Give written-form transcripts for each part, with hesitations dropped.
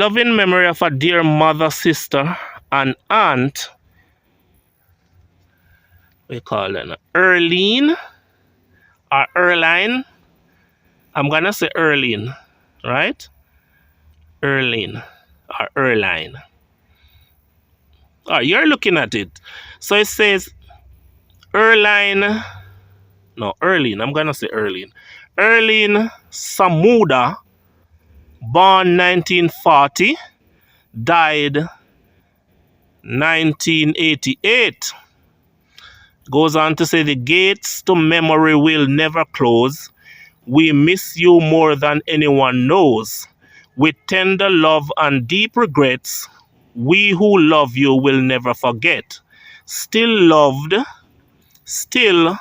loving memory of a dear mother, sister, and aunt. We call them Erline or Erline. I'm gonna say Erline, right? Erline or Erline. Oh, you're looking at it. So it says Erline. No, Erline. I'm gonna say Erline. Erline Samuda, born 1940, died 1988. Goes on to say the gates to memory will never close. We miss you more than anyone knows. With tender love and deep regrets, we who love you will never forget. Still loved, still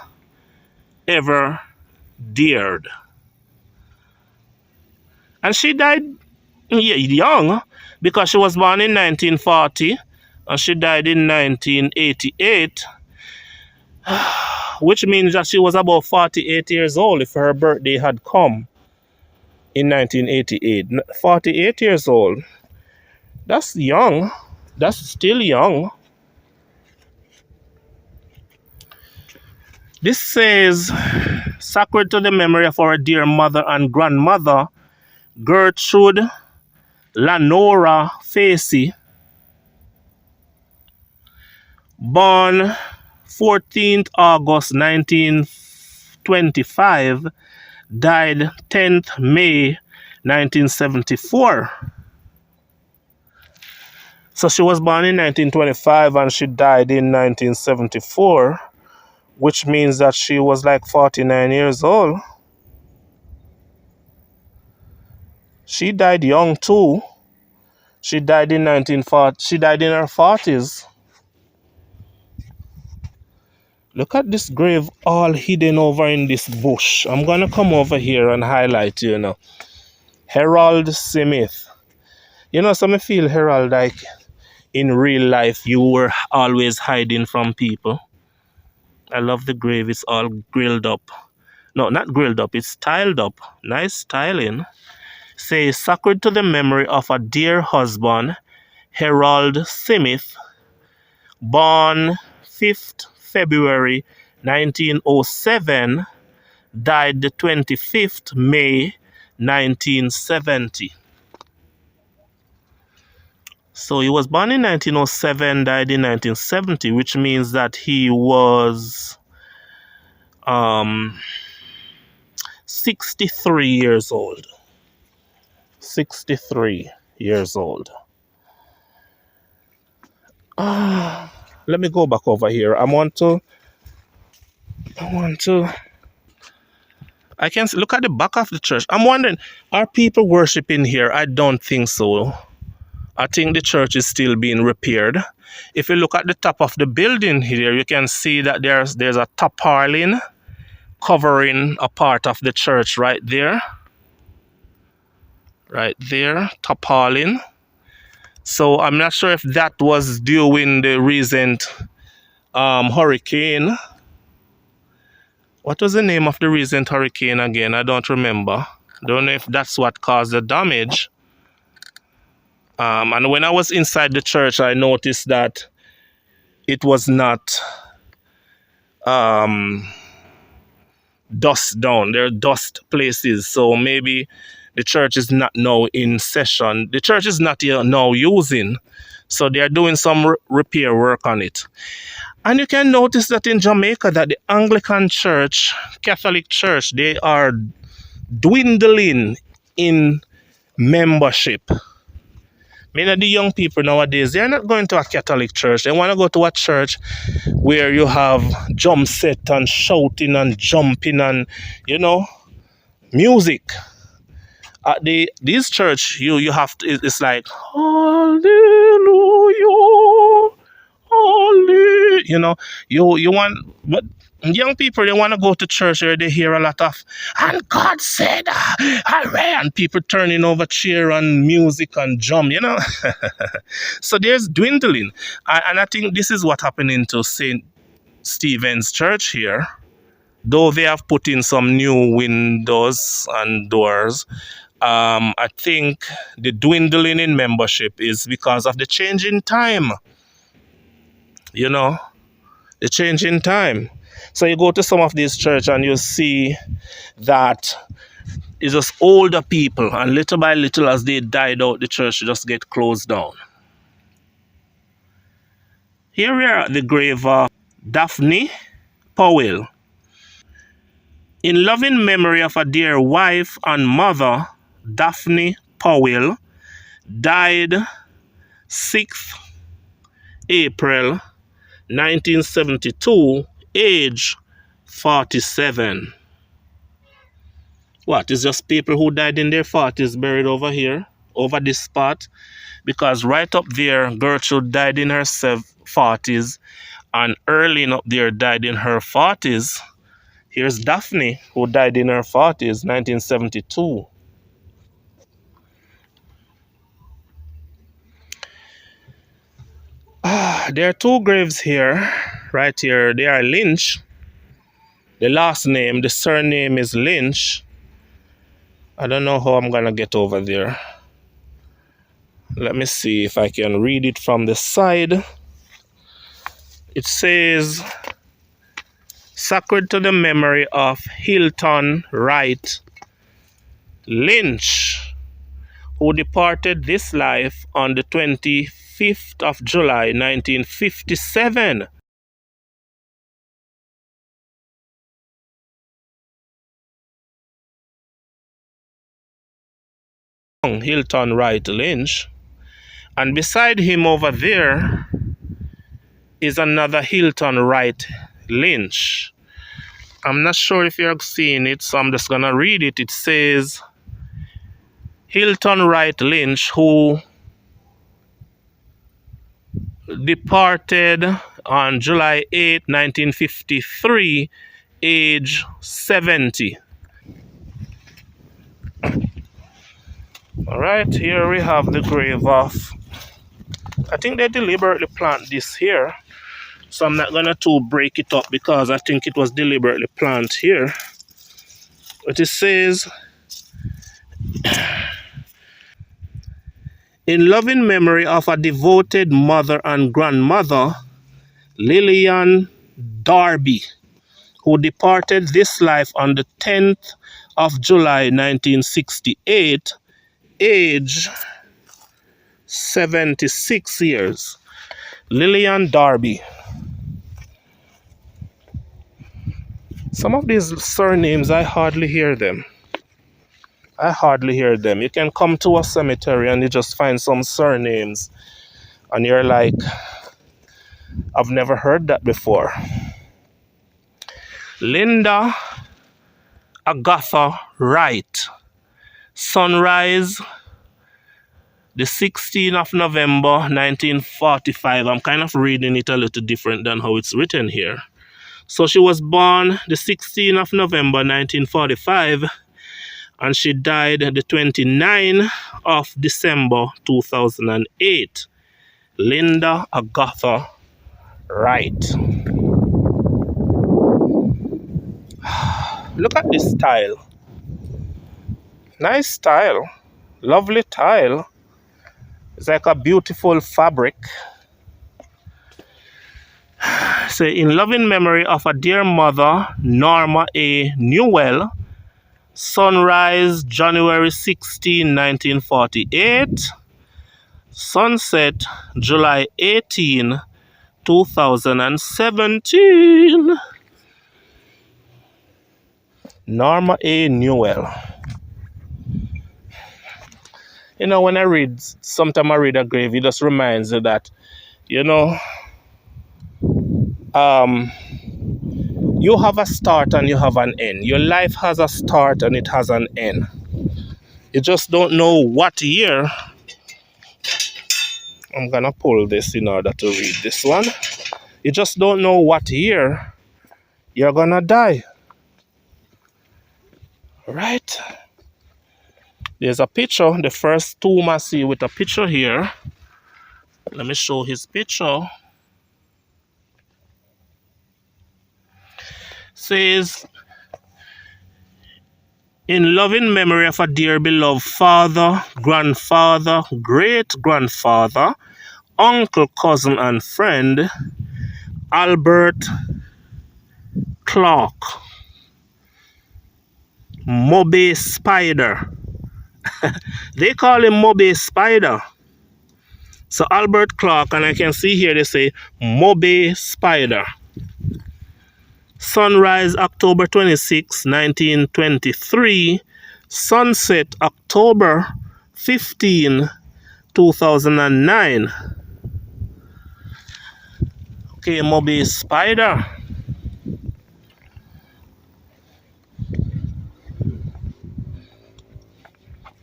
ever deared. And she died young because she was born in 1940 and she died in 1988, which means that she was about 48 years old if her birthday had come in 1988. 48 years old. That's young. That's still young. This says, sacred to the memory of our dear mother and grandmother, Gertrude Lanora Facey, born 14th August 1925, died 10th May 1974. So she was born in 1925 and she died in 1974, which means that she was like 49 years old. She died young too. She died in 1940. She died in her 40s. Look at this grave all hidden over in this bush. I'm going to come over here and highlight, Harold Smith. Some feel Harold like in real life you were always hiding from people. I love the grave. It's all grilled up. No, not grilled up. It's tiled up. Nice styling. Say, sacred to the memory of a dear husband, Harold Smith, born 5th February 1907, died the 25th May 1970. So he was born in 1907, died in 1970, which means that he was 63 years old. 63 years old. Let me go back over here. I can look at the back of the church. I'm wondering, are people worshiping here? I don't think so. I think the church is still being repaired. If you look at the top of the building here, you can see that there's a tarpaulin covering a part of the church right there. Right there, tarpaulin. So I'm not sure if that was during the recent hurricane. What was the name of the recent hurricane again? I don't remember. Don't know if that's what caused the damage. And when I was inside the church, I noticed that it was not dust down. There are dust places. So maybe the church is not now in session. The church is not now using. So they are doing some repair work on it. And you can notice that in Jamaica that the Anglican church, Catholic church, they are dwindling in membership. Many of the young people nowadays, they're not going to a Catholic church. They want to go to a church where you have drum set and shouting and jumping and, music. At this church, you have to, it's like, hallelujah, hallelujah. You want, but young people, they want to go to church where they hear a lot of, and God said, hooray, and people turning over chair and music and drum, So there's dwindling. And I think this is what happening to St. Stephen's Church here. Though they have put in some new windows and doors, I think the dwindling in membership is because of the change in time, you know, the change in time. So you go to some of these churches and you see that it's just older people, and little by little as they died out, the church just get closed down. Here we are at the grave of Daphne Powell. In loving memory of a dear wife and mother, Daphne Powell died 6th April 1972, age 47. What, is just people who died in their 40s buried over here, over this spot? Because right up there, Gertrude died in her 40s, and Erling up there died in her 40s. Here's Daphne, who died in her 40s, 1972. There are two graves here, right here. They are Lynch. The last name, the surname is Lynch. I don't know how I'm going to get over there. Let me see if I can read it from the side. It says, sacred to the memory of Hilton Wright Lynch, who departed this life on the 25th of July, 1957. Hilton Wright Lynch. And beside him over there is another Hilton Wright Lynch. I'm not sure if you're seeing it, so I'm just going to read it. It says, Hilton Wright Lynch, who departed on July 8, 1953, age 70. All right, here we have the grave of, I think they deliberately plant this here, so I'm not gonna break it up because I think it was deliberately planted here. But it says, in loving memory of a devoted mother and grandmother, Lillian Darby, who departed this life on the 10th of July 1968, age 76 years. Lillian Darby. Some of these surnames, I hardly hear them. You can come to a cemetery and you just find some surnames and you're like, I've never heard that before. Linda Agatha Wright. Sunrise, the 16th of November, 1945. I'm kind of reading it a little different than how it's written here. So she was born the 16th of November, 1945, and she died the 29th of December, 2008. Linda Agatha Wright. Look at this tile. Nice tile. Lovely tile. It's like a beautiful fabric. Say, in loving memory of a dear mother, Norma A. Newell, sunrise January 16, 1948, sunset July 18, 2017. Norma A. Newell. You know, when I read, sometimes I read a grave, it just reminds you that, you know, you have a start and you have an end. Your life has a start and it has an end. You just don't know what year. I'm gonna pull this in order to read this one. You just don't know what year you're gonna die. Right? There's a picture. The first tomb I see with a picture here. Let me show his picture. Says, In loving memory of a dear beloved father, grandfather, great-grandfather, uncle, cousin, and friend, Albert Clark, Moby Spider. They call him Moby Spider. So Albert Clark, and I can see here they say Moby Spider. Sunrise October 26, 1923. Sunset October 15, 2009. Okay, Moby Spider.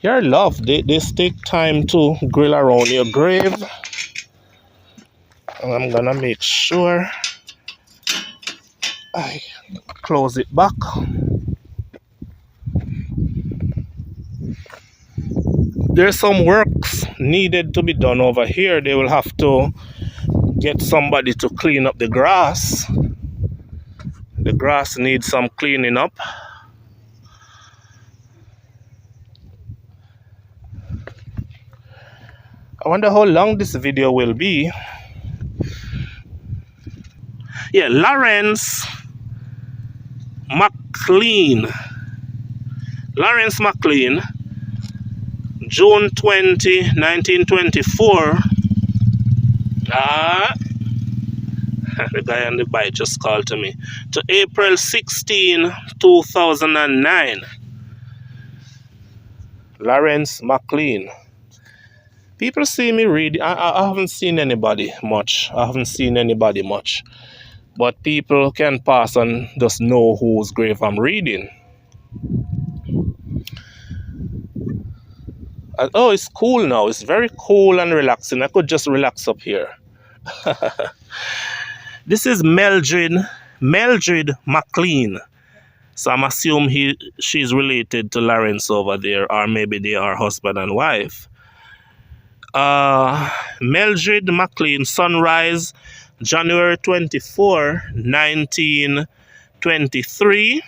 Your love, they take time to grill around your grave. And I'm gonna make sure I close it back. There's some works needed to be done over here. They will have to get somebody to clean up the grass. The grass needs some cleaning up. I wonder how long this video will be. Yeah, Lawrence McLean. Lawrence McLean, June 20, 1924. The guy on the bike just called to me. To April 16, 2009. Lawrence McLean. People see me read. I haven't seen anybody much. But people can pass and just know whose grave I'm reading. Oh, it's cool now. It's very cool and relaxing. I could just relax up here. This is Mildred McLean. So I'm assuming she's related to Lawrence over there, or maybe they are husband and wife. Mildred McLean, sunrise January 24, 1923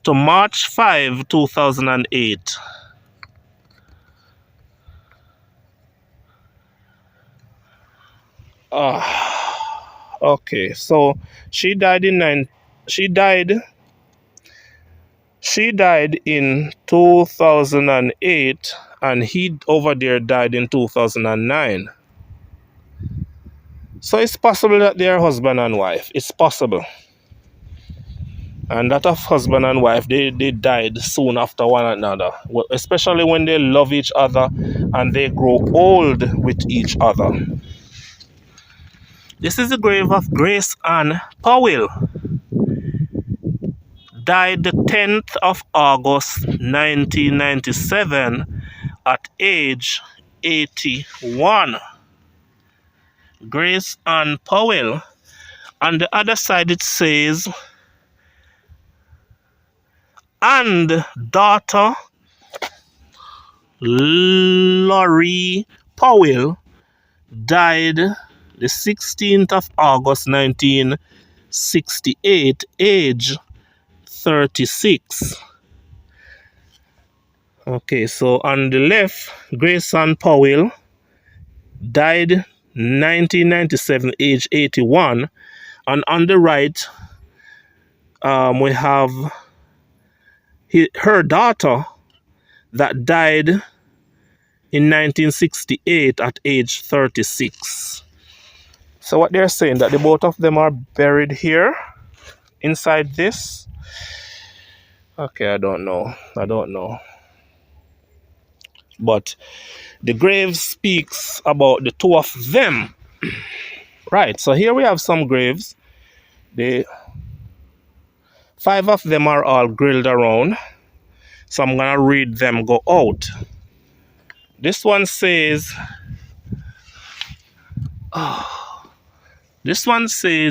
to March 5, 2008. Okay, so she died in 2008, and he over there died in 2009. So it's possible that they are husband and wife. It's possible. And that of husband and wife, they died soon after one another, especially when they love each other and they grow old with each other. This is the grave of Grace Ann Powell. Died the 10th of August 1997 at age 81. Grace Ann Powell. On the other side it says, and daughter Lori Powell died the 16th of August 1968, age 36. Okay, so on the left, Grace Ann Powell died 1997, age 81. And on the right, we have her daughter that died in 1968 at age 36. So what they're saying, that the both of them are buried here inside this. Okay, I don't know. But the grave speaks about the two of them. Right, so here we have some graves. 5 of them are all grilled around. So I'm gonna read them go out. This one says,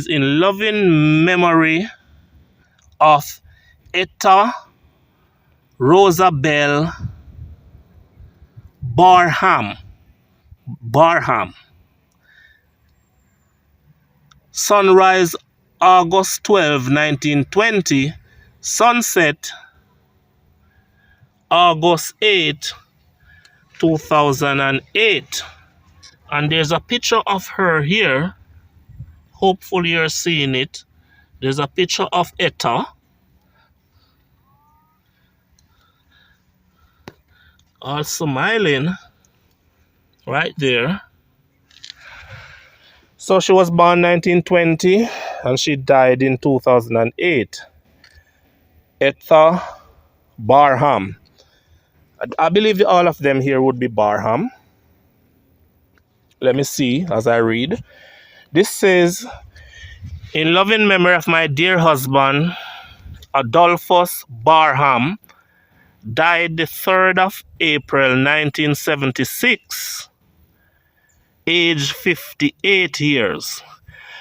in loving memory of Etta Rosabelle Barham. Sunrise August 12, 1920. Sunset August 8, 2008. And there's a picture of her here. Hopefully you're seeing it. There's a picture of Etta. All smiling. Right there. So she was born 1920 and she died in 2008. Etta Barham. I believe all of them here would be Barham. Let me see as I read. This says, in loving memory of my dear husband, Adolphus Barham, died the 3rd of April 1976, age 58 years.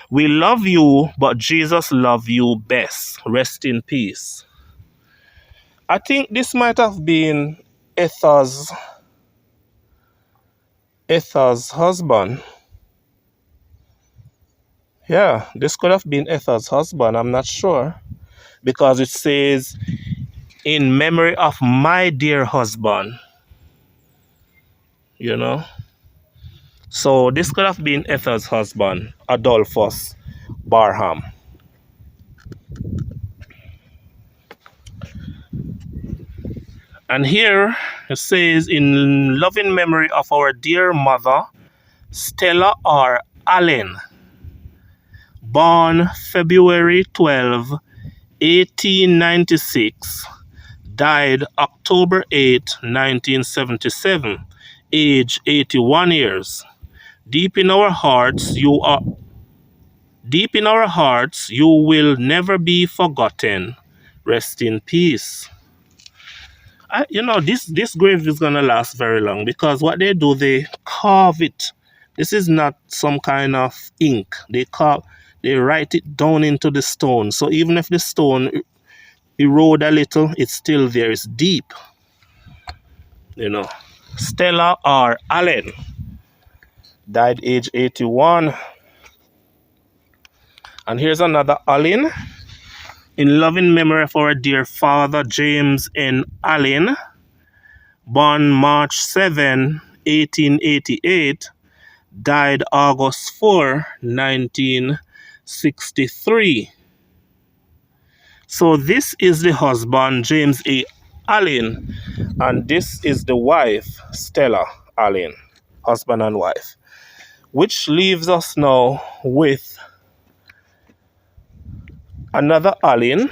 We love you, but Jesus loved you best. Rest in peace. I think this might have been Etta's husband. Yeah, this could have been Etta's husband. I'm not sure. Because it says, in memory of my dear husband. You know? So this could have been Etta's husband, Adolphus Barham. And here it says, in loving memory of our dear mother, Stella R. Allen, born February 12, 1896, died October 8, 1977, age 81 years. Deep in our hearts, you will never be forgotten. Rest in peace. This grave is gonna last very long because what they do, they carve it. This is not some kind of ink. They write it down into the stone. So even if the stone erode a little, it's still there. It's deep. Stella R. Allen died age 81. And here's another Allen. In loving memory of our dear father, James N. Allen, born March 7, 1888, died August 4, 1963. So this is the husband, James A. Allen, and this is the wife, Stella Allen, husband and wife, which leaves us now with another Allen.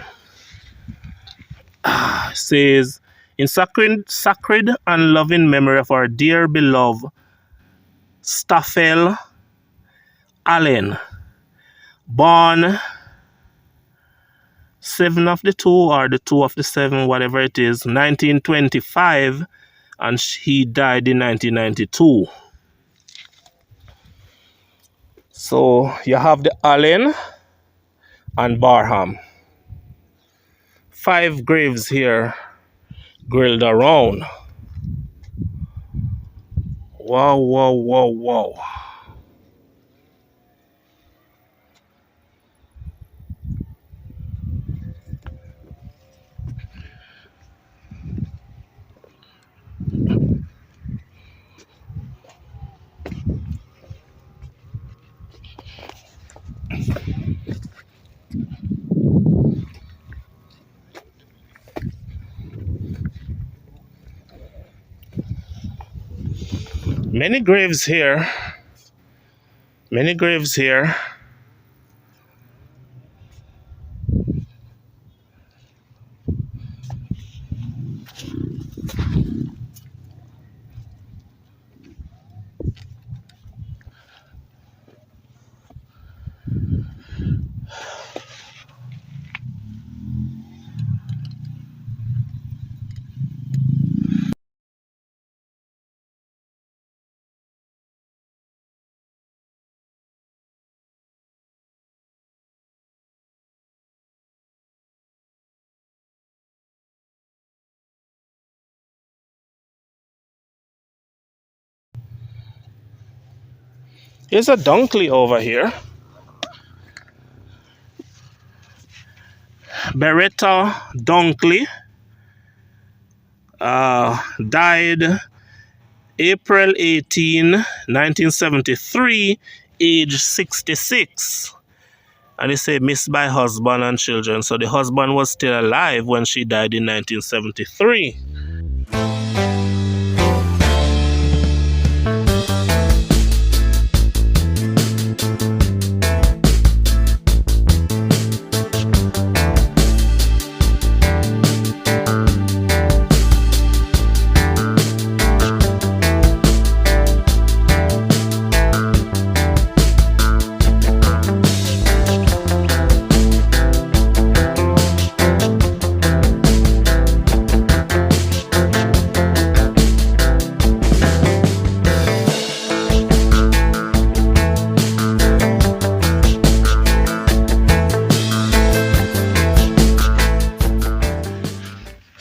Says, in sacred and loving memory of our dear beloved Staffel Allen, born 7 of the 2 or the 2 of the 7, whatever it is, 1925, and he died in 1992. So you have the Allen and Barham. 5 graves here grilled around. Wow, wow, wow, wow. Many graves here. Many graves here. Here's a Dunkley over here. Beretta Dunkley. Died April 18, 1973, age 66. And they say missed by husband and children. So the husband was still alive when she died in 1973.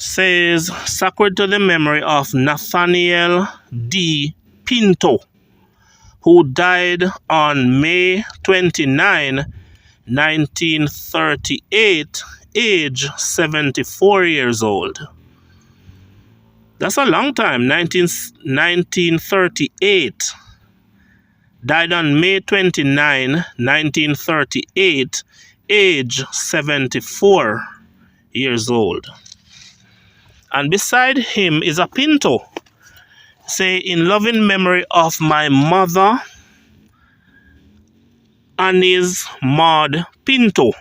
Says, sacred to the memory of Nathaniel D. Pinto, who died on May 29, 1938, age 74 years old. That's a long time, 1938. Died on May 29, 1938, age 74 years old. And beside him is a Pinto. Say, in loving memory of my mother, Annie's Maud Pinto,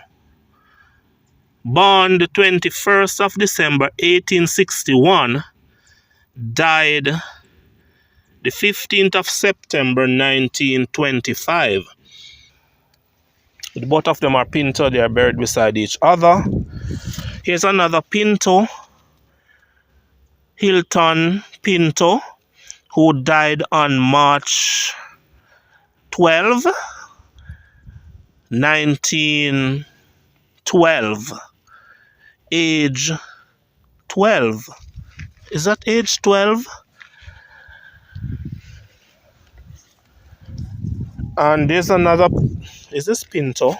born the 21st of December 1861, died the 15th of September 1925. Both of them are Pinto. They are buried beside each other. Here's another Pinto, Hilton Pinto, who died on March 12, 1912, age 12. Is that age 12? And there's another, is this Pinto?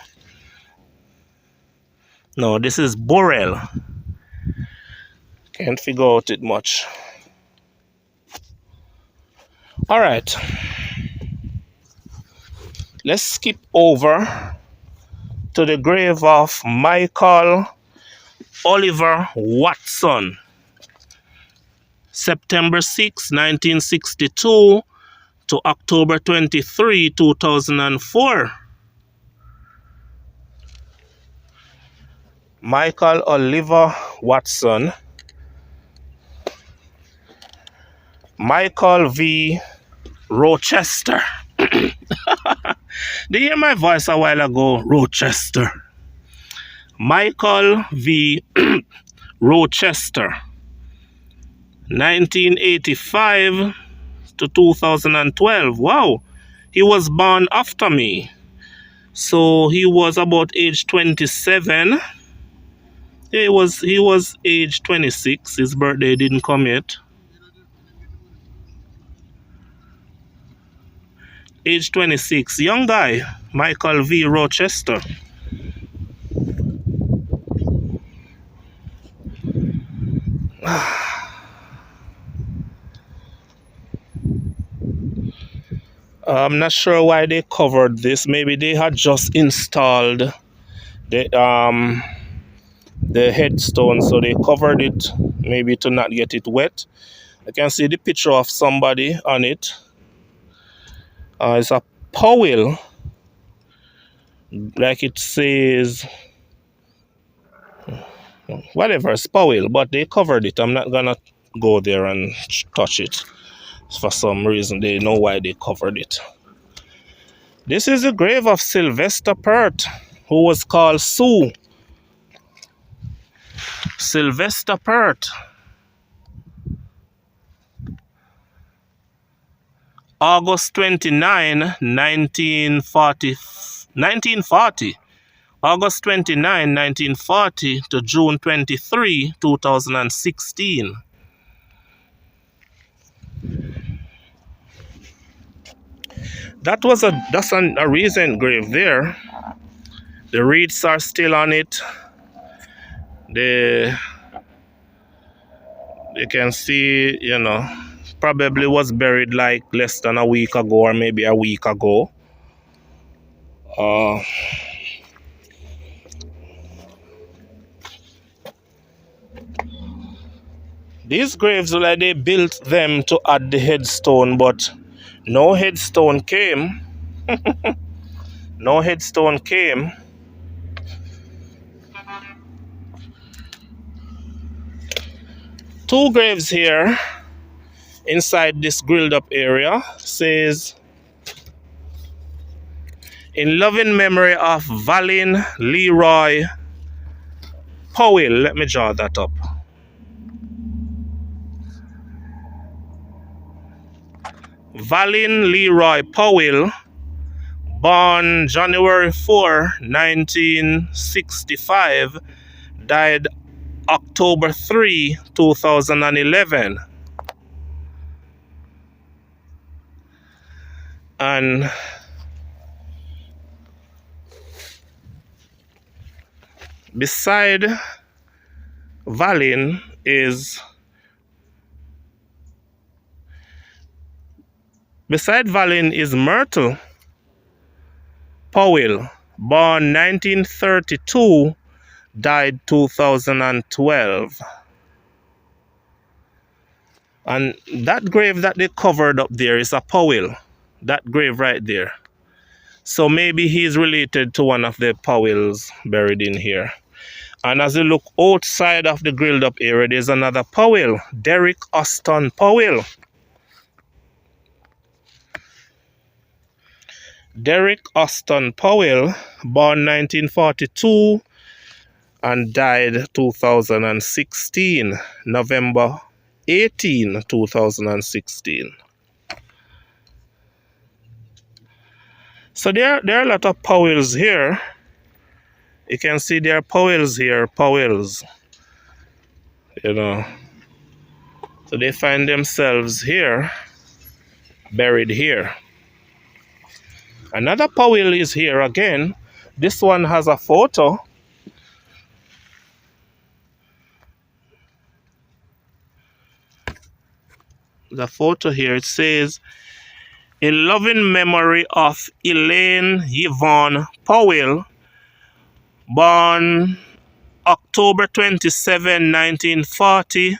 No, this is Borel. Can't figure out it much. All right. Let's skip over to the grave of Michael Oliver Watson. September 6, 1962 to October 23, 2004. Michael Oliver Watson. Michael V. Rochester. Did you hear my voice a while ago? Rochester. Michael V. Rochester. 1985 to 2012. Wow. He was born after me. So he was about age 27. He was age 26. His birthday didn't come yet. Age 26. Young guy. Michael V. Rochester. I'm not sure why they covered this. Maybe they had just installed the headstone, so they covered it, maybe to not get it wet. I can see the picture of somebody on it. It's a Powell, like it says, whatever, it's Powell, but they covered it. I'm not gonna go there and touch it. For some reason, they know why they covered it. This is the grave of Sylvester Pert, who was called Sue. Sylvester Pert. August 29, 1940. August 29, 1940 to June 23, 2016. That's a recent grave there. The wreaths are still on it. The You can see, you know, probably was buried like less than a week ago or maybe a week ago. These graves, like they built them to add the headstone, but no headstone came. No headstone came. Two graves here inside this grilled up area. Says, in loving memory of Valin Leroy Powell. Let me draw that up. Valin Leroy Powell, born January 4, 1965, died October 3, 2011. And beside Valin is Myrtle Powell, born 1932, died 2012. And that grave that they covered up there is a Powell. That grave right there. So maybe he's related to one of the Powells buried in here. And as you look outside of the grilled up area, there's another Powell, Derek Austin Powell. Derek Austin Powell, born 1942 and died 2016, November 18, 2016. So there are a lot of Powells here. You can see there are Powells here, Powells. You know. So they find themselves here, buried here. Another Powell is here again. This one has a photo. The photo here, it says, in loving memory of Elaine Yvonne Powell, born October 27, 1940,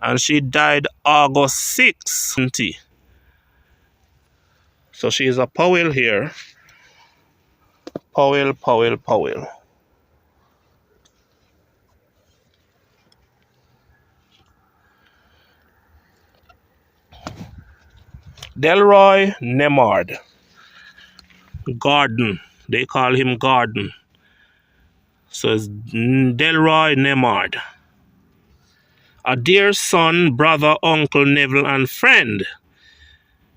and she died August 6, 20. So she is a Powell here. Powell, Powell, Powell. Delroy Nemard. Garden. They call him Garden. So it's Delroy Nemard. A dear son, brother, uncle, Neville, and friend.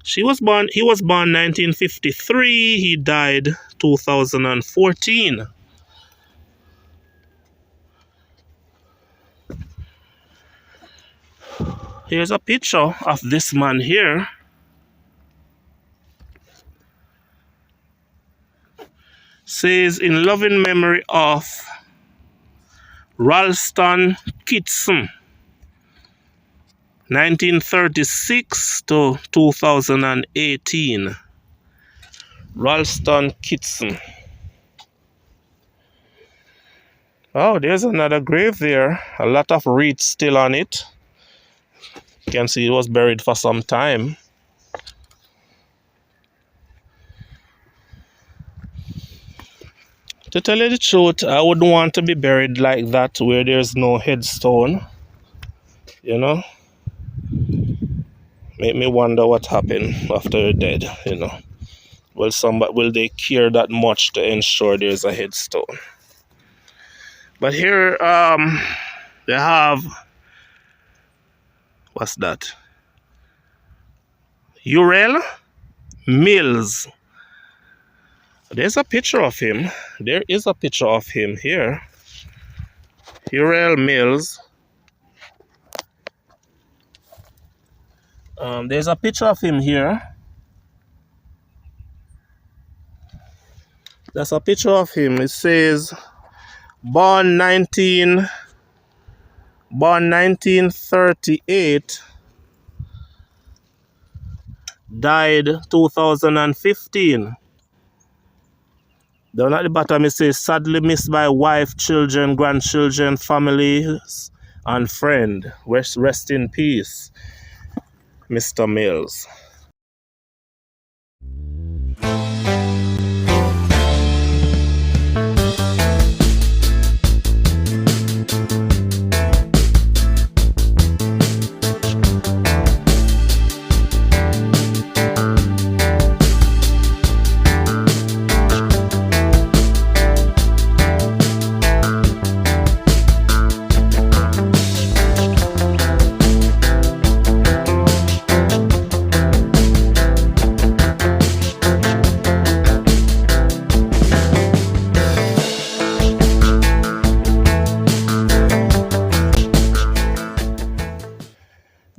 He was born 1953. He died 2014. Here's a picture of this man here. Says, in loving memory of Ralston Kitson, 1936 to 2018. Ralston Kitson. Oh, there's another grave there. A lot of wreaths still on it. You can see it was buried for some time. To tell you the truth, I wouldn't want to be buried like that where there's no headstone. You know? Make me wonder what happened after you're dead, you know. Will they care that much to ensure there's a headstone? But here they have, what's that? Uriel Mills. There's a picture of him. There is a picture of him here. Uriel Mills. There's a picture of him here. That's a picture of him. It says, born 19 Born 1938, died 2015. Down at the bottom it says, sadly missed by wife, children, grandchildren, families, and friend. Rest in peace, Mr. Mills.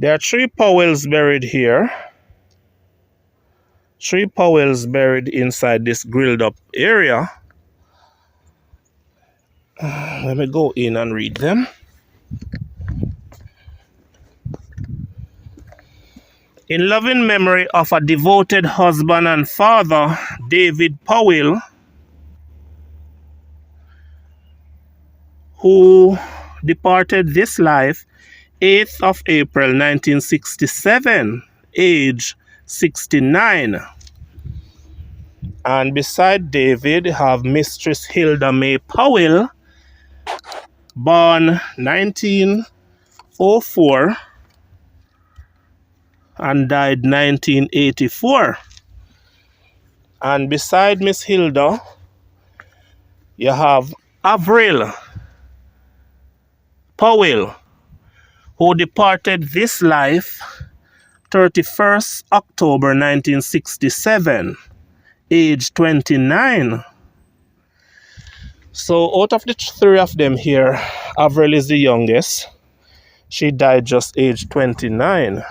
There are 3 Powells buried here. 3 Powells buried inside this grilled up area. Let me go in and read them. In loving memory of a devoted husband and father, David Powell, who departed this life 8th of April 1967, age 69. And beside David have Mistress Hilda May Powell, born 1904 and died 1984. And beside Miss Hilda, you have Avril Powell, who departed this life 31st October 1967, age 29. So out of the 3 of them here, Avril is the youngest. She died just age 29.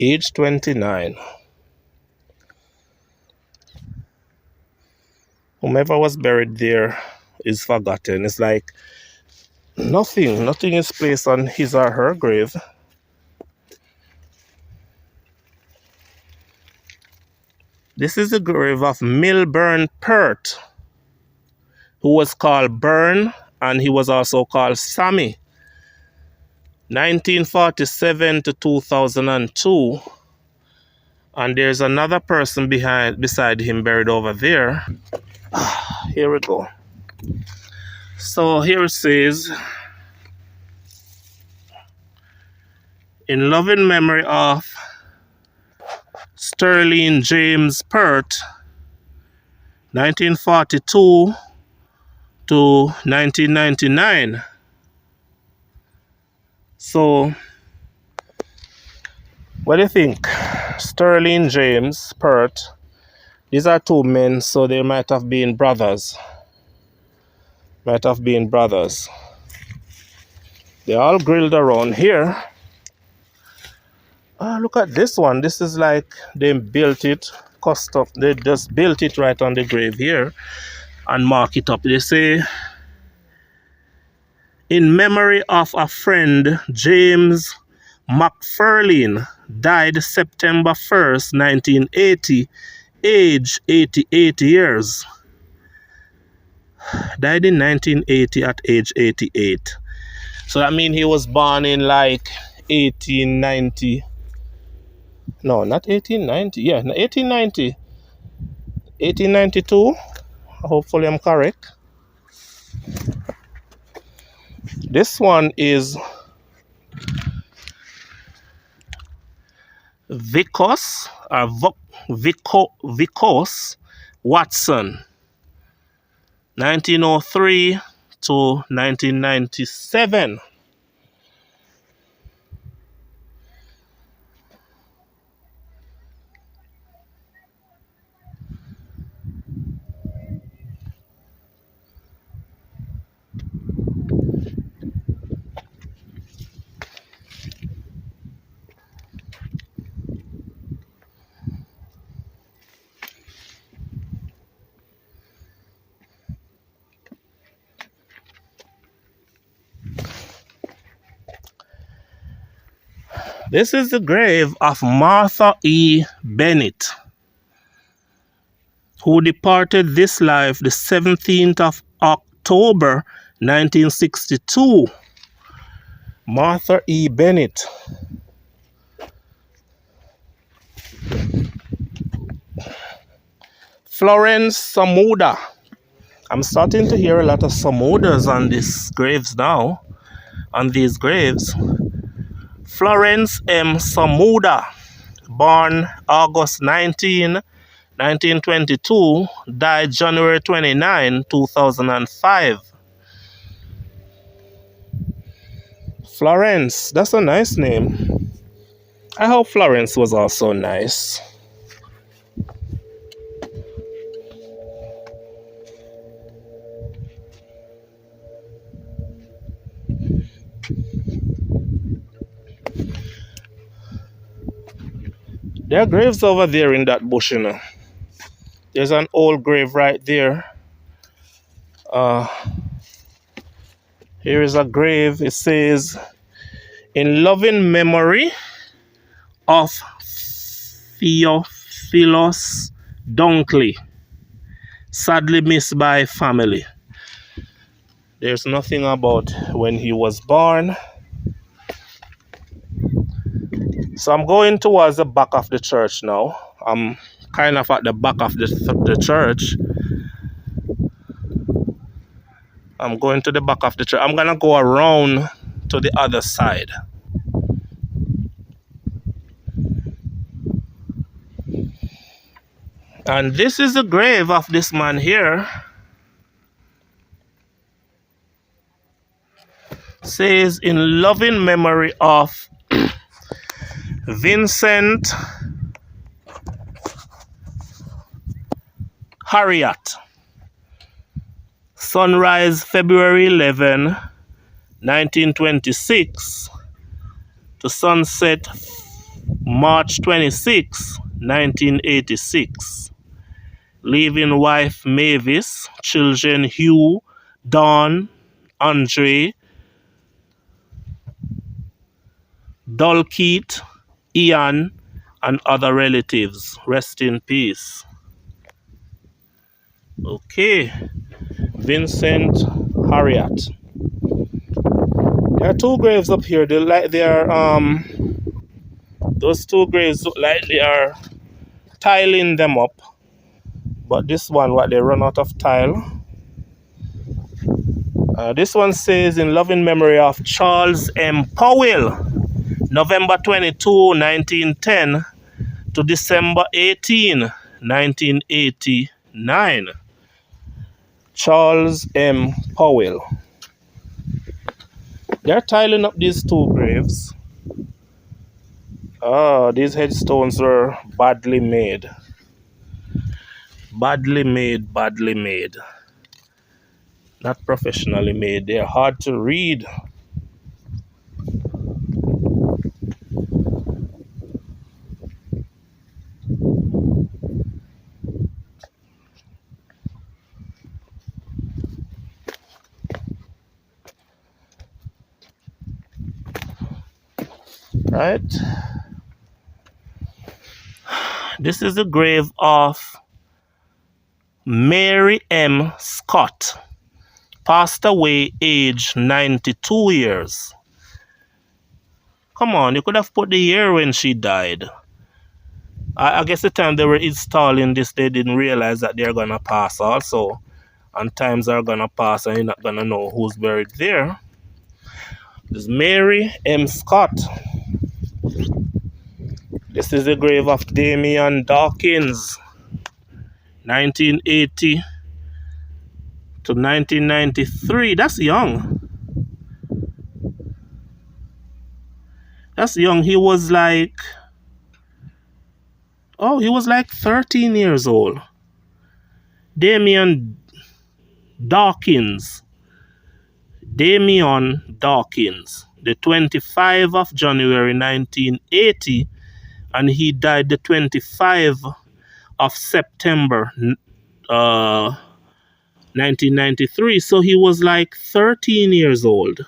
Age 29. Whomever was buried there is forgotten. It's like nothing is placed on his or her grave. This is the grave of Milburn Pert, who was called Burn, and he was also called Sammy. 1947 to 2002. And there's another person beside him buried over there. Here we go. So here it says, in loving memory of Sterling James Pert, 1942 to 1999. So, what do you think? Sterling James Pert, these are 2 men, so they might have been brothers. They're all grilled around here. Look at this one. This is like they built it custom. They just built it right on the grave here and mark it up. They say, in memory of a friend, James McFarlane, died September 1st, 1980, age 88 years. Died in 1980 at age 88. So that means he was born in like 1890. No, not 1890. Yeah, 1890. 1892. Hopefully I'm correct. This one is Vicos Watson, 1903 to 1997. This is the grave of Martha E. Bennett, who departed this life the 17th of October 1962. Martha E. Bennett. Florence Samuda. I'm starting to hear a lot of Samudas on these graves now. On these graves. Florence M. Samuda, born August 19, 1922, died January 29, 2005. Florence, that's a nice name. I hope Florence was also nice. There are graves over there in that bush, you know. There's an old grave right there. Here is a grave. It says, in loving memory of Theophilus Dunkley, sadly missed by family. There's nothing about when he was born. So I'm going towards the back of the church now. I'm kind of at the back of the church. I'm going to the back of the church. I'm going to go around to the other side. And this is the grave of this man here. Says, in loving memory of Vincent Harriet. Sunrise February 11, 1926 to sunset March 26, 1986. Leaving wife Mavis, children Hugh, Dawn, Andre, Dalkeith, Ian, and other relatives. Rest in peace. Okay. Vincent Harriet. There are two graves up here. Those two graves look like they are tiling them up. But this one, what, they run out of tile. This one says, in loving memory of Charles M. Powell, November 22, 1910 to December 18, 1989. Charles M. Powell. They're tiling up these two graves. These headstones were badly made. Badly made, badly made. Not professionally made. They're hard to read. Right? This is the grave of Mary M. Scott. Passed away age 92 years. Come on, you could have put the year when she died. I guess the time they were installing this, they didn't realize that they're going to pass also. And times are going to pass and you're not going to know who's buried there. This is Mary M. Scott. This is the grave of Damian Dawkins. 1980 to 1993. That's young. That's young. He was like 13 years old. Damian Dawkins. The 25th of January 1980, and he died the 25th of September 1993. So he was like 13 years old.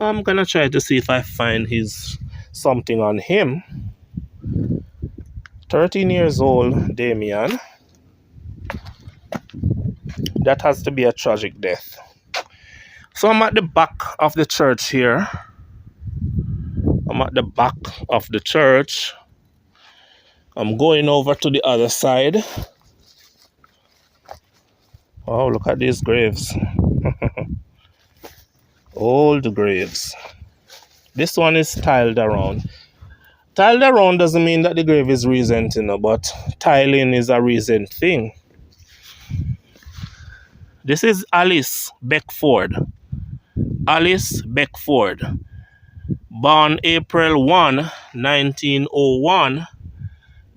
I'm gonna try to see if I find his something on him. 13 years old, Damien. That has to be a tragic death. So I'm at the back of the church here. I'm at the back of the church. I'm going over to the other side. Oh, look at these graves. Old graves. This one is tiled around. Tiled around doesn't mean that the grave is recent, but tiling is a recent thing. This is Alice Beckford. Alice Beckford. Born April 1, 1901.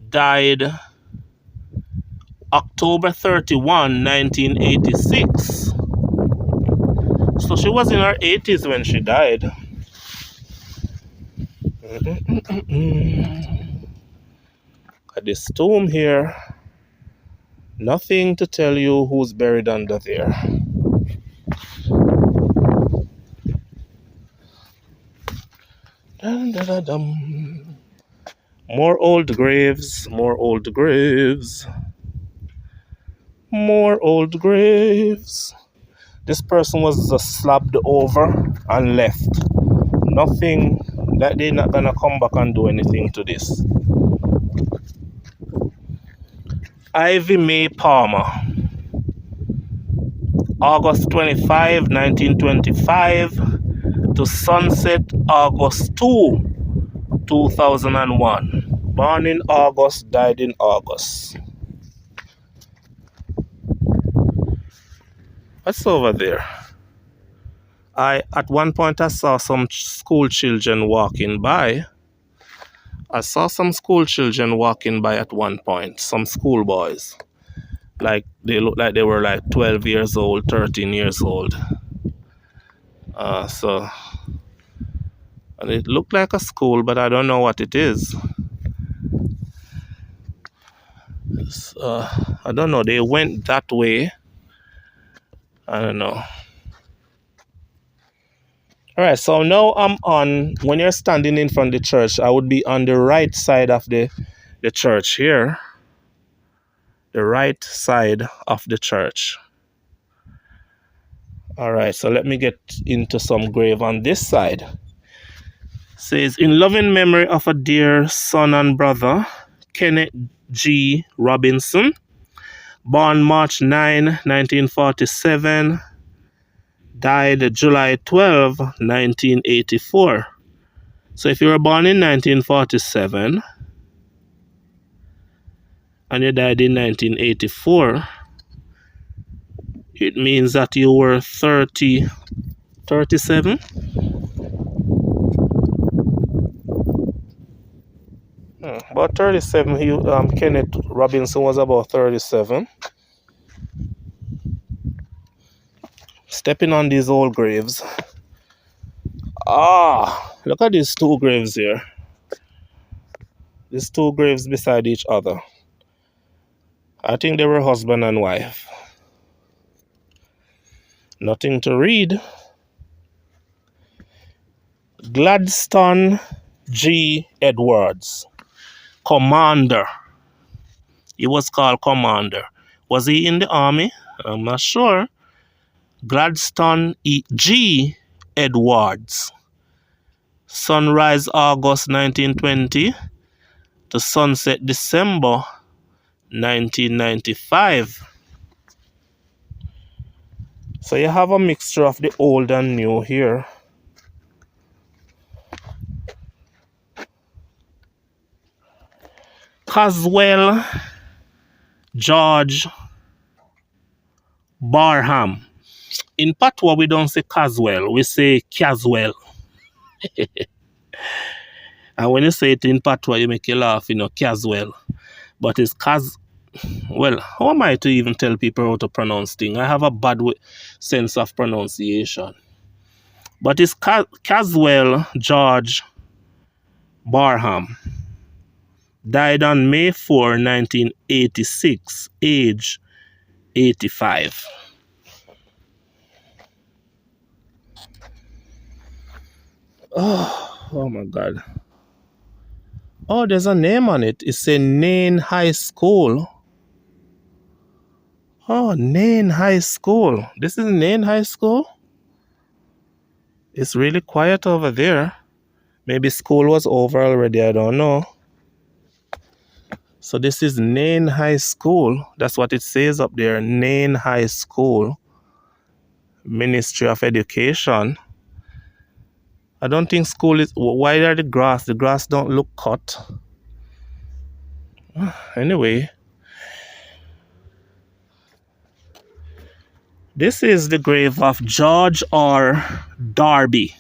Died October 31, 1986. So she was in her 80s when she died. At this tomb here, nothing to tell you who's buried under there. Dun, dun, dun, dun. More old graves, more old graves, more old graves. This person was just slapped over and left. Nothing, that they're not gonna come back and do anything to this. Ivy Mae Palmer. August 25, 1925 to sunset August 2, 2001. Born in August, died in August. What's over there? At one point I saw some school children walking by. I saw some school children walking by at one point, some schoolboys. Like they looked like they were like 12 years old, 13 years old. And it looked like a school, but I don't know what it is. I don't know. They went that way. I don't know. All right, so now I'm on, when you're standing in front of the church, I would be on the right side of the church here. The right side of the church. All right, so let me get into some grave on this side. Says, in loving memory of a dear son and brother, Kenneth G. Robinson, born March 9, 1947, died July 12, 1984. So if you were born in 1947 and you died in 1984, it means that you were 37? About 37. Kenneth Robinson was about 37. Stepping on these old graves. Look at these two graves here. These two graves beside each other. I think they were husband and wife. Nothing to read. Gladstone G. Edwards. Commander. He was called Commander. Was he in the army? I'm not sure. Gladstone G. Edwards. Sunrise August 1920 to sunset December 1995. So you have a mixture of the old and new here. Caswell George Barham. In Patois, we don't say Caswell, we say Caswell. And when you say it in Patois, you make you laugh, Caswell. But it's well, how am I to even tell people how to pronounce things? I have a bad sense of pronunciation. But it's Caswell George Barham. Died on May 4, 1986, age 85. Oh my God. Oh, there's a name on it. It's a Nain High School. Oh, Nain High School. This is Nain High School? It's really quiet over there. Maybe school was over already, I don't know. So this is Nain High School. That's what it says up there, Nain High School. Ministry of Education. I don't think school is... Why are the grass? The grass don't look cut. Anyway. This is the grave of George R. Darby.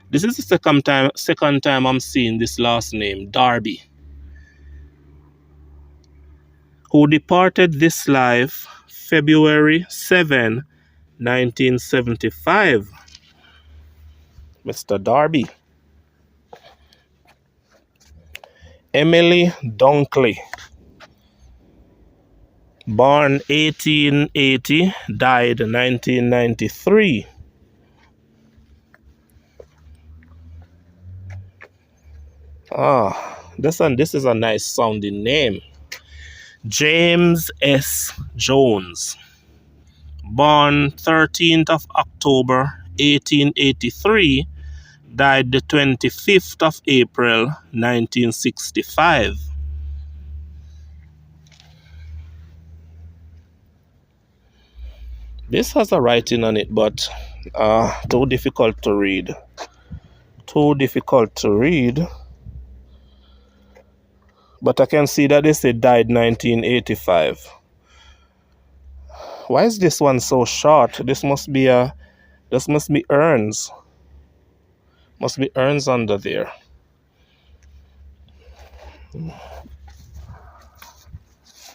This is the second time I'm seeing this last name, Darby, who departed this life February 7, 1975. Mr. Darby. Emily Dunkley. Born 1880, died 1993. This is a nice sounding name. James S. Jones. Born 13th of October 1883, died the 25th of April 1965. This has a writing on it, but too difficult to read. Too difficult to read. But I can see that they say died 1985. Why is this one so short? This must be urns. Must be urns under there.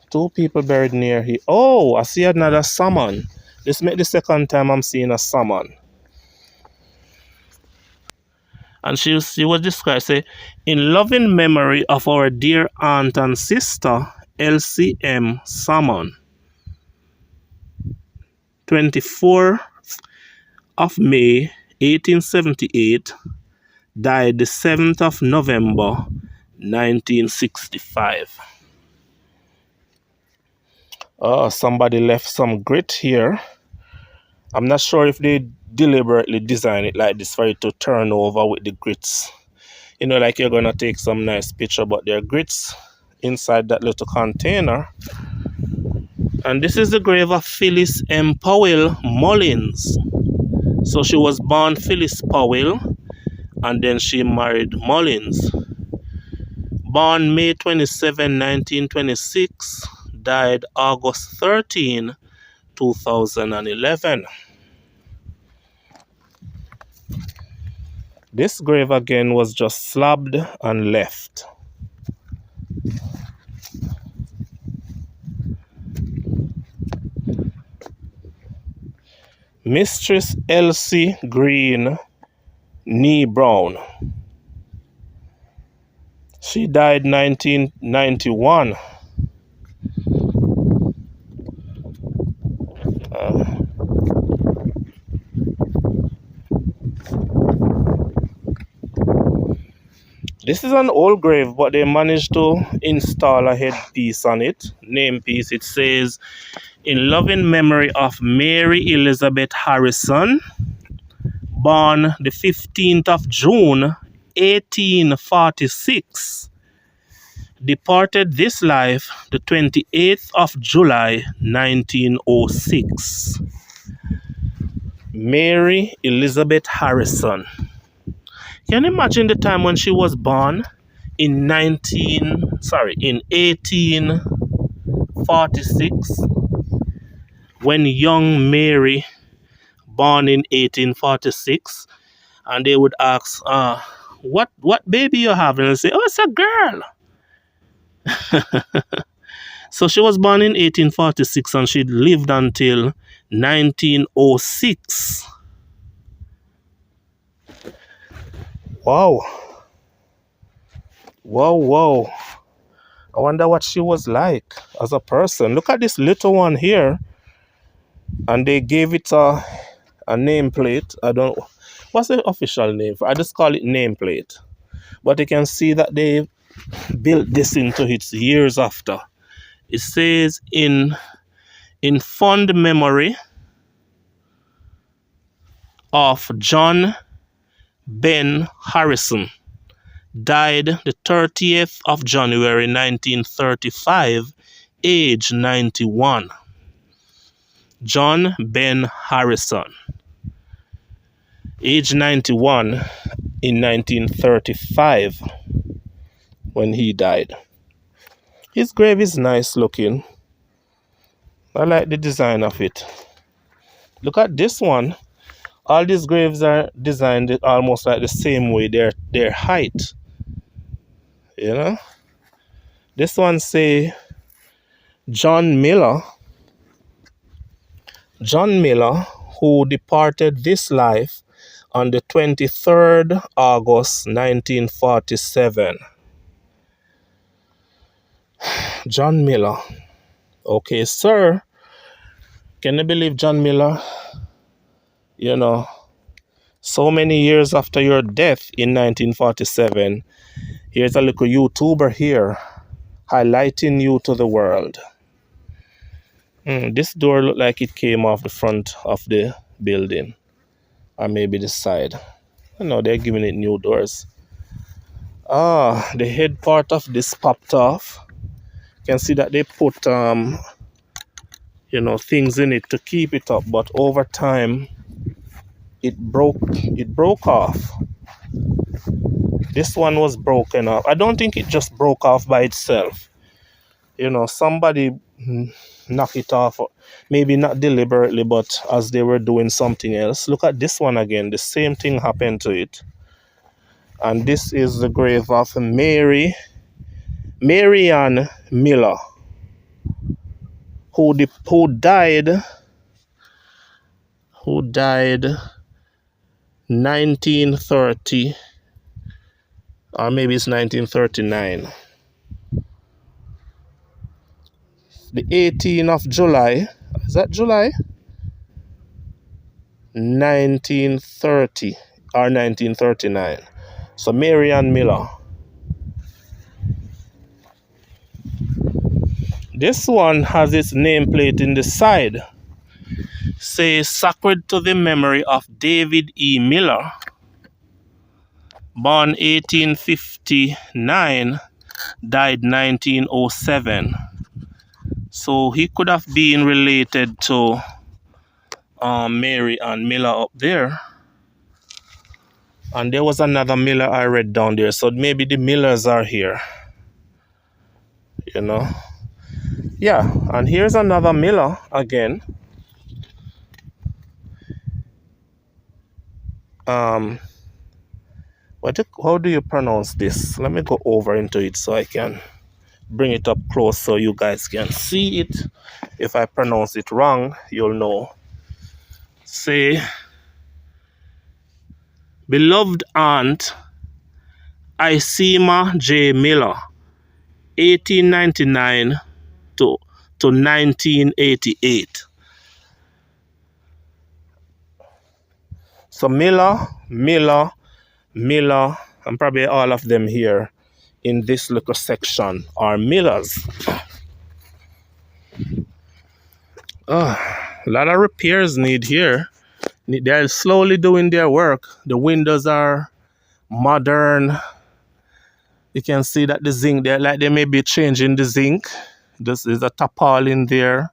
Two people buried near here. Oh, I see another salmon. This make the second time I'm seeing a salmon. And she was described, say, in loving memory of our dear aunt and sister, LCM Salmon. 24th of May, 1878, died the 7th of November, 1965. Oh, somebody left some grit here. I'm not sure if they deliberately designed it like this for it to turn over with the grits. You know, like you're going to take some nice picture, but there are grits inside that little container. And this is the grave of Phyllis M. Powell Mullins. So she was born Phyllis Powell, and then she married Mullins. Born May 27, 1926, died August 13, 2011. This grave again was just slabbed and left. Mistress Elsie Green Nee Brown. She died 1991. This is an old grave, but they managed to install a headpiece on it, name piece. It says, in loving memory of Mary Elizabeth Harrison, born the 15th of June, 1846, departed this life the 28th of July, 1906. Mary Elizabeth Harrison. Can you imagine the time when she was born in 1846? When young Mary, born in 1846, and they would ask, what baby you have? And they say, oh, it's a girl. So she was born in 1846 and she lived until 1906. Wow. Wow. I wonder what she was like as a person. Look at this little one here. And they gave it a nameplate. What's the official name? I just call it nameplate. But you can see that they built this into its years after. It says in fond memory of John Ben Harrison, died the 30th of January 1935, age 91. John Ben Harrison, age 91 in 1935 when he died. His grave is nice looking. I like the design of it. Look at this one. All these graves are designed almost like the same way, their height. You know? This one say John Miller, who departed this life on the 23rd August 1947. John Miller. Okay, sir. Can you believe John Miller? You know, so many years after your death in 1947, here's a little YouTuber here highlighting you to the world. This door looked like it came off the front of the building, or maybe the side. No, they're giving it new doors. The head part of this popped off. You can see that they put things in it to keep it up, but over time it broke off. This one was broken off. I don't think it just broke off by itself. Somebody knocked it off, maybe not deliberately, but as they were doing something else. Look at this one again. The same thing happened to it. And this is the grave of Marianne Miller, who died 1930, or maybe it's 1939. The 18th of July, is that July? 1930 or 1939. So Marianne Miller. This one has its nameplate in the side. Says sacred to the memory of David E. Miller, born 1859, died 1907. So he could have been related to Marianne Miller up there. And there was another Miller I read down there. So maybe the Millers are here. Yeah, and here's another Miller again. How do you pronounce this? Let me go over into it so I can bring it up close so you guys can see it. If I pronounce it wrong, you'll know. Say, beloved aunt Isema J. Miller, 1899 to 1988. So Miller, and probably all of them here in this little section are Millers. A lot of repairs need here. They're slowly doing their work. The windows are modern. You can see that the zinc, they may be changing the zinc. This is a tarpaulin there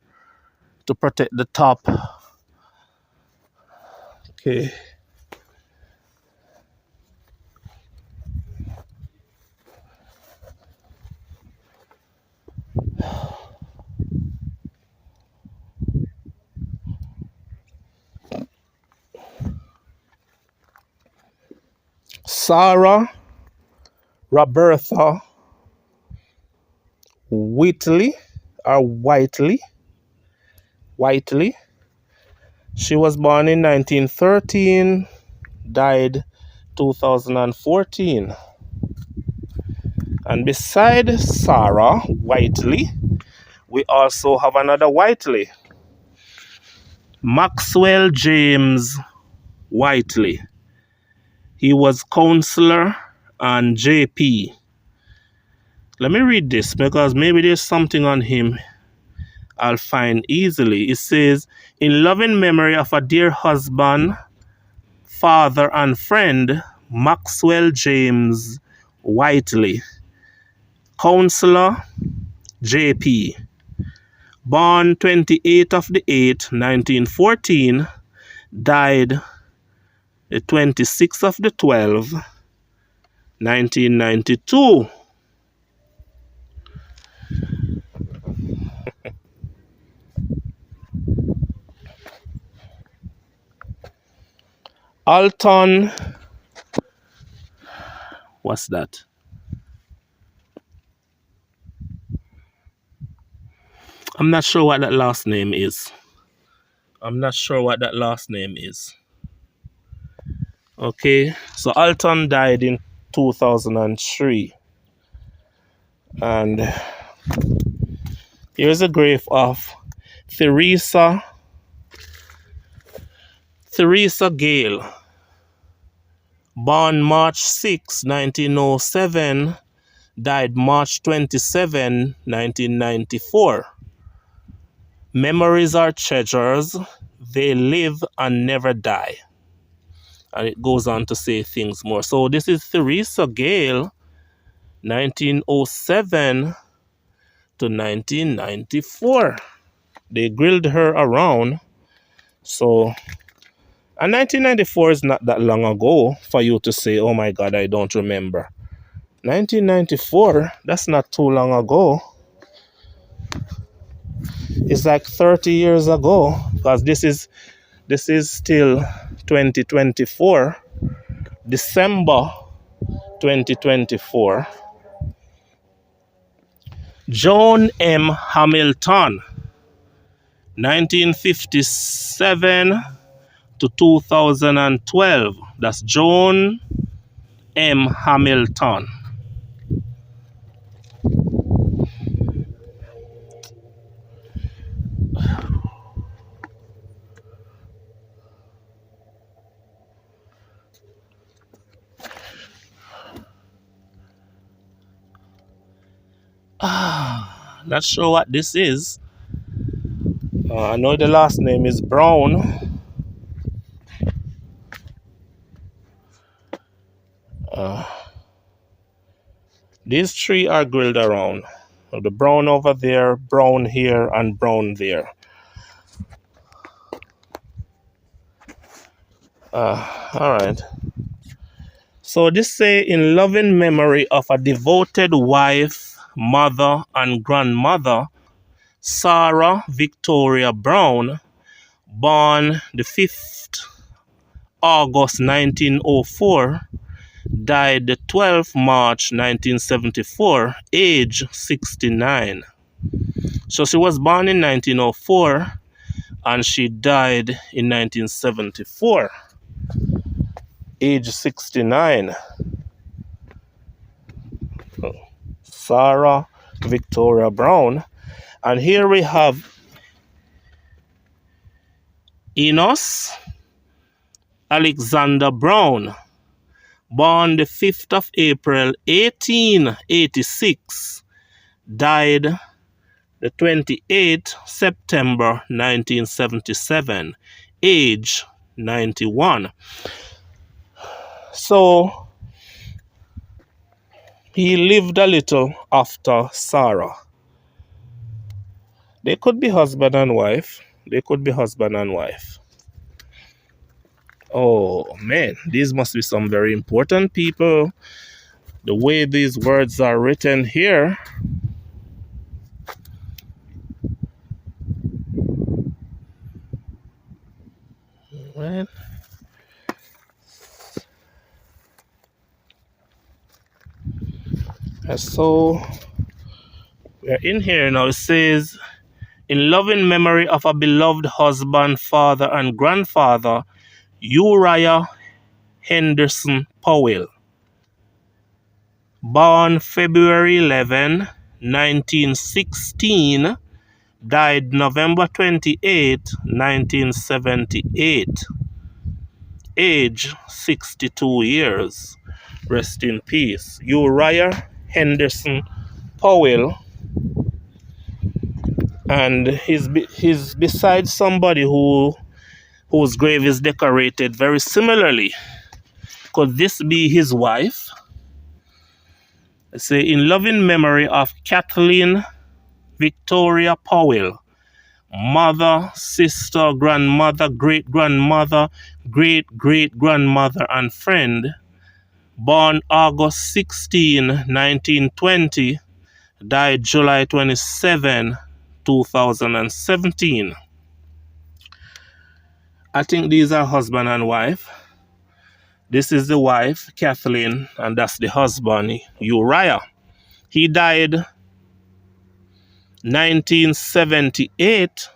to protect the top. Okay. Sarah Roberta Whitley. She was born in 1913, died 2014. And beside Sarah Whitley, we also have another Whitley, Maxwell James Whitley. He was counselor and JP. Let me read this because maybe there's something on him I'll find easily. It says, in loving memory of a dear husband, father, and friend, Maxwell James Whiteley, Counselor, JP, born 28th of the 8th, 1914, died the 26th of the 12th, 1992. Alton, what's that? I'm not sure what that last name is. Okay, so Alton died in 2003. And here's a grave of Theresa Gale, born March 6, 1907, died March 27, 1994. Memories are treasures, they live and never die. And it goes on to say things more. So this is Theresa Gale, 1907 to 1994. They grilled her around. So, and 1994 is not that long ago for you to say, oh my God, I don't remember. 1994, that's not too long ago. It's like 30 years ago, because this is still 2024, December 2024. Joan M. Hamilton, 1957 to 2012. That's Joan M. Hamilton. Not sure what this is. I know the last name is Brown. These three are grilled around. The brown over there, brown here, and brown there. All right. So this say, in loving memory of a devoted wife, mother, and grandmother, Sarah Victoria Brown, born the 5th August 1904, died the 12th March 1974, age 69. So she was born in 1904 and she died in 1974, age 69. Sarah Victoria Brown. And here we have Enos Alexander Brown, born the 5th of April 1886, died the 28th September 1977, age 91. So he lived a little after Sarah. They could be husband and wife. Oh man, these must be some very important people. The way these words are written here. Right. So we're in here now. It says, in loving memory of a beloved husband, father, and grandfather, Uriah Henderson Powell, born February 11, 1916, died November 28, 1978, age 62 years. Rest in peace. Uriah Henderson Powell, and he's beside somebody whose grave is decorated very similarly. Could this be his wife? Let's say, in loving memory of Kathleen Victoria Powell, mother, sister, grandmother, great-grandmother, great-great-grandmother, and friend, born August 16, 1920, died July 27, 2017. I think these are husband and wife. This is the wife, Kathleen, and that's the husband, Uriah. He died 1978,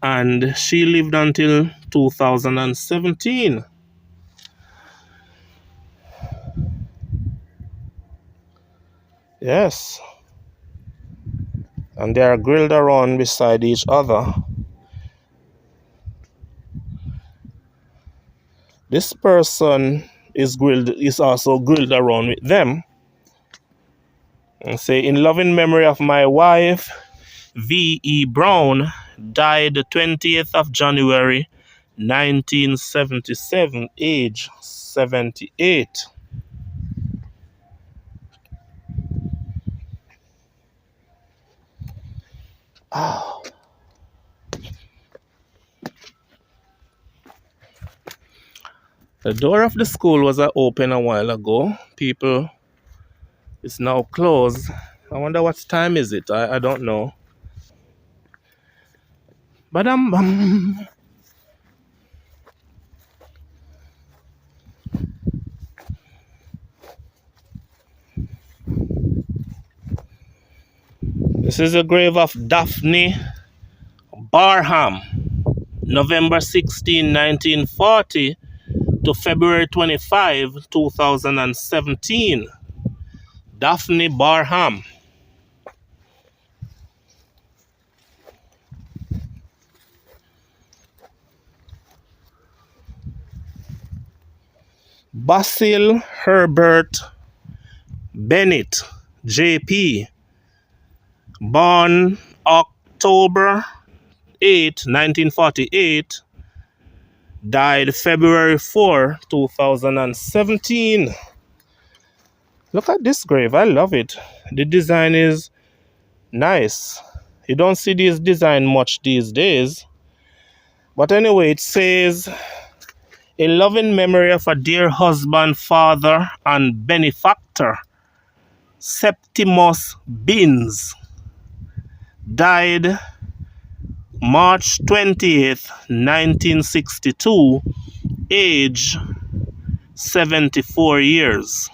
and she lived until 2017. Yes. And they are grilled around beside each other. This person is also grilled around with them. And say, in loving memory of my wife, V.E. Brown, died the 20th of January, 1977, age 78. Oh. The door of the school was open a while ago. People, it's now closed. I wonder what time is it? I don't know. But this is the grave of Daphne Barham, November 16, 1940 to February 25, 2017. Daphne Barham. Basil Herbert Bennett, JP, born October 8, 1948, died February 4, 2017. Look at this grave. I love it. The design is nice. You don't see this design much these days. But anyway, it says, in loving memory of a dear husband, father, and benefactor, Septimus Binns, died March 20th, 1962, age 74 years.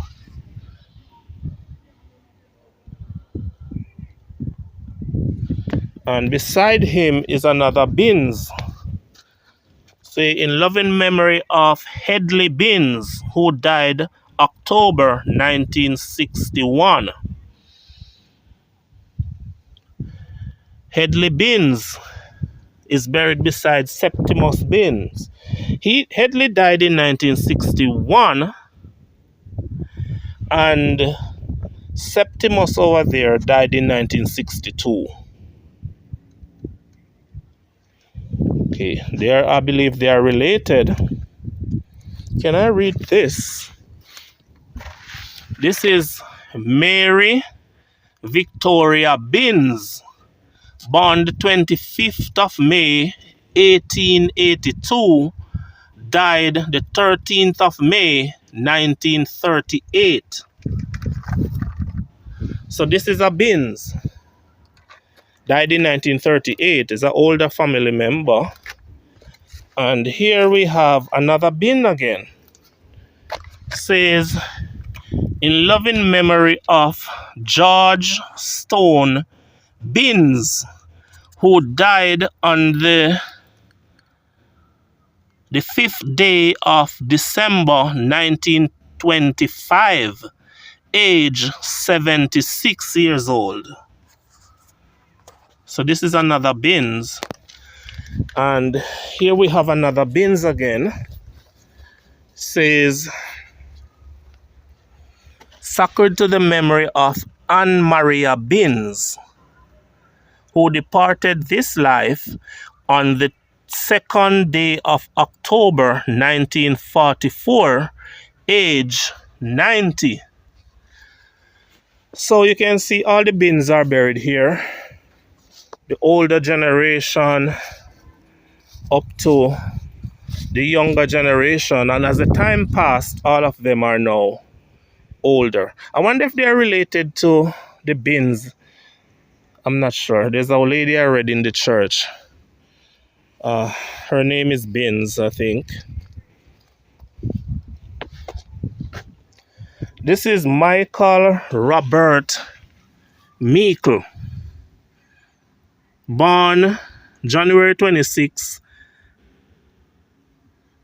And beside him is another Binns. Say, in loving memory of Hedley Binns, who died October 1961. Hedley Binns is buried beside Septimus Binns. Hedley died in 1961, and Septimus over there died in 1962. Okay, I believe they are related. Can I read this? This is Mary Victoria Binns, born the 25th of May, 1882, died the 13th of May, 1938. So this is a Binns. Died in 1938, is an older family member. And here we have another Bin again. Says, in loving memory of George Stone Binns, who died on the 5th day of December 1925, age 76 years old. So this is another Binns. And here we have another Binns again. Says, sacred to the memory of Anne Maria Binns, who departed this life on the 2nd day of October 1944, age 90. So you can see all the Binns are buried here. The older generation up to the younger generation, and as the time passed, all of them are now older. I wonder if they're related to the Binns. I'm not sure. There's a lady I read in the church. Her name is Binns, I think. This is Michael Robert Meikle, born January 26,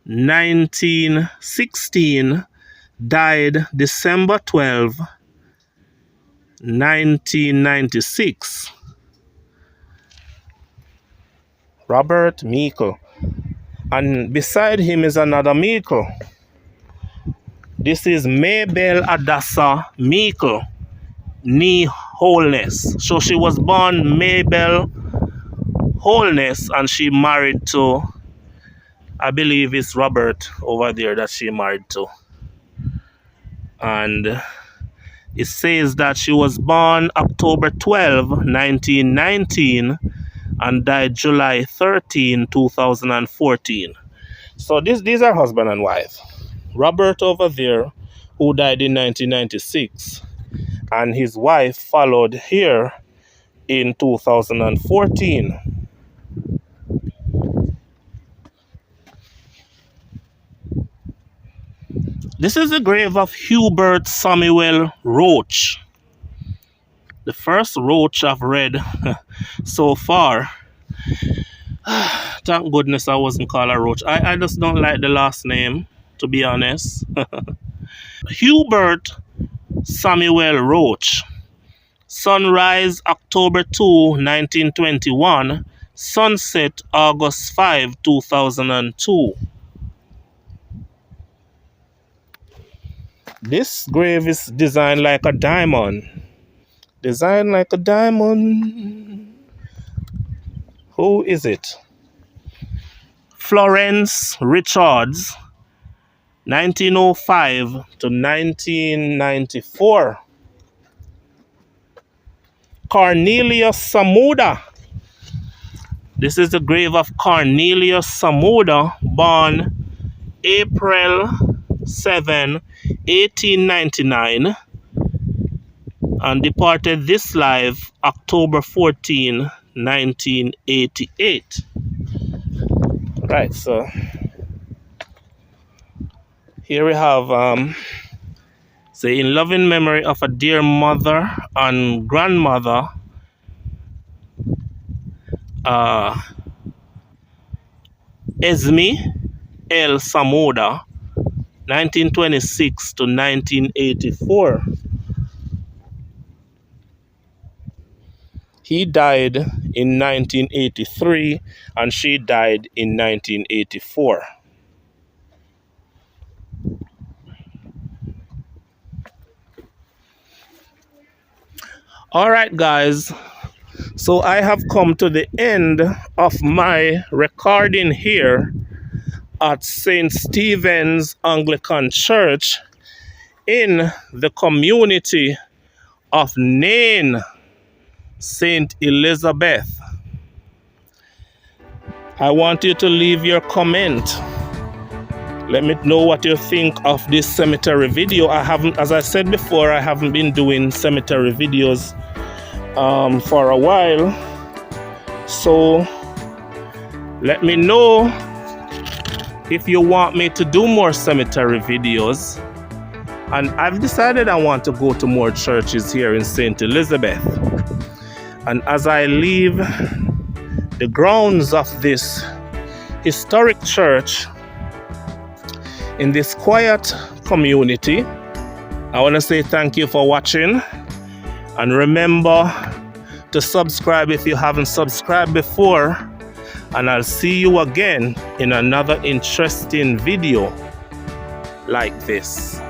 1916, died December 12, 1996. Robert Meikle. And beside him is another Meikle. This is Mabel Adassa Meikle, Nee Holness. So she was born Mabel Holness, and she married to, I believe it's Robert over there that she married to. And it says that she was born October 12, 1919, and died July 13, 2014. So these are husband and wife. Robert over there, who died in 1996, and his wife followed here in 2014. This is the grave of Hubert Samuel Roach. The first Roach I've read so far. Thank goodness I wasn't called a Roach. I just don't like the last name, to be honest. Hubert Samuel Roach. Sunrise October 2, 1921. Sunset August 5, 2002. This grave is designed like a diamond. Designed like a diamond. Who is it? Florence Richards, 1905 to 1994. Cornelius Samuda. This is the grave of Cornelius Samuda, born April 7, 1899, and departed this life October 14, 1988. Right, so here we have say, in loving memory of a dear mother and grandmother, Esme L. Samuda, 1926 to 1984. He died in 1983 and she died in 1984. All right, guys. So I have come to the end of my recording here at St. Stephen's Anglican Church in the community of Nain, St. Elizabeth. I want you to leave your comment. Let me know what you think of this cemetery video. As I said before, I haven't been doing cemetery videos for a while. So let me know if you want me to do more cemetery videos. And I've decided I want to go to more churches here in St. Elizabeth. And as I leave the grounds of this historic church in this quiet community, I want to say thank you for watching. And remember to subscribe if you haven't subscribed before. And I'll see you again in another interesting video like this.